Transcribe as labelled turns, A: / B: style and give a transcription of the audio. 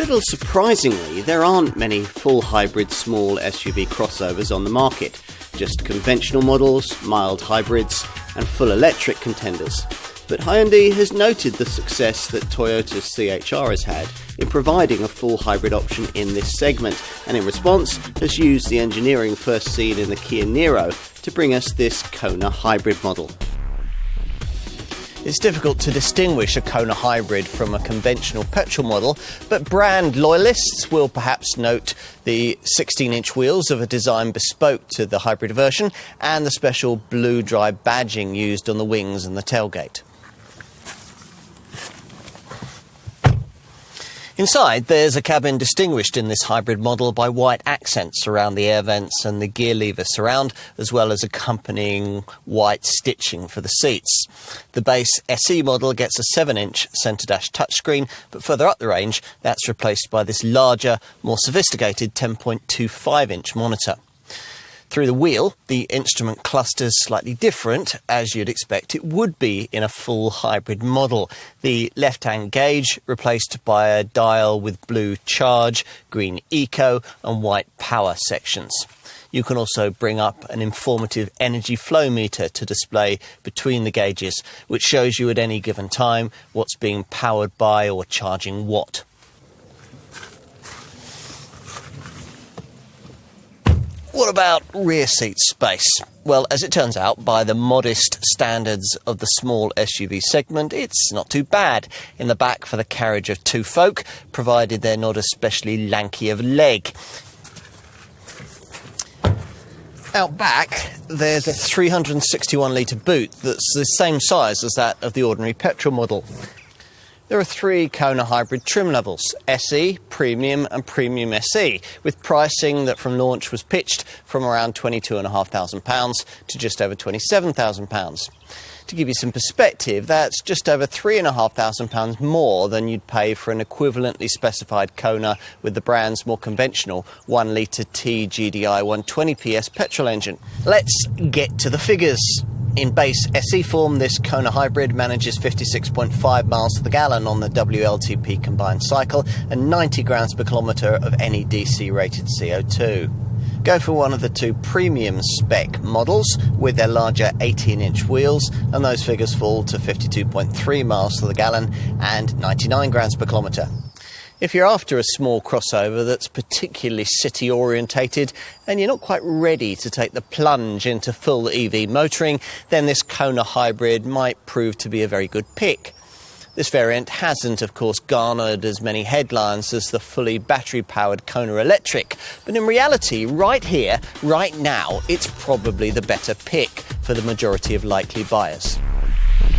A: little surprisingly, there aren't many full hybrid small SUV crossovers on the market, just conventional models, mild hybrids, and full electric contenders. But Hyundai has noted the success that Toyota's CHR has had in providing a full hybrid option in this segment, and in response has used the engineering first seen in the Kia Niro to bring us this Kona hybrid model.
B: It's difficult to distinguish a Kona hybrid from a conventional petrol model, but brand loyalists will perhaps note the 16-inch wheels of a design bespoke to the hybrid version and the special blue drive badging used on the wings and the tailgate. Inside, there's a cabin distinguished in this hybrid model by white accents around the air vents and the gear lever surround, as well as accompanying white stitching for the seats. The base SE model gets a 7-inch centre dash touchscreen, but further up the range, that's replaced by this larger, more sophisticated 10.25-inch monitor. Through the wheel, the instrument cluster's slightly different, as you'd expect it would be in a full hybrid model. The left-hand gauge replaced by a dial with blue charge, green eco and white power sections. You can also bring up an informative energy flow meter to display between the gauges, which shows you at any given time what's being powered by or charging what. What about rear seat space? Well, as it turns out, by the modest standards of the small SUV segment, it's not too bad. In the back for the carriage of two folk, provided they're not especially lanky of leg. Out back, there's a 361-litre boot that's the same size as that of the ordinary petrol model. There are 3 Kona hybrid trim levels, SE, Premium and Premium SE, with pricing that from launch was pitched from around £22,500 to just over £27,000. To give you some perspective, that's just over £3,500 more than you'd pay for an equivalently specified Kona with the brand's more conventional 1-litre T-Gdi 120 PS petrol engine. Let's get to the figures. In base SE form, this Kona hybrid manages 56.5 miles to the gallon on the WLTP combined cycle and 90 grams per kilometre of NEDC rated CO2. Go for one of the 2 premium spec models with their larger 18-inch wheels, and those figures fall to 52.3 miles to the gallon and 99 grams per kilometre. If you're after a small crossover that's particularly city-orientated and you're not quite ready to take the plunge into full EV motoring, then this Kona hybrid might prove to be a very good pick. This variant hasn't, of course, garnered as many headlines as the fully battery-powered Kona Electric, but in reality, right here, right now, it's probably the better pick for the majority of likely buyers.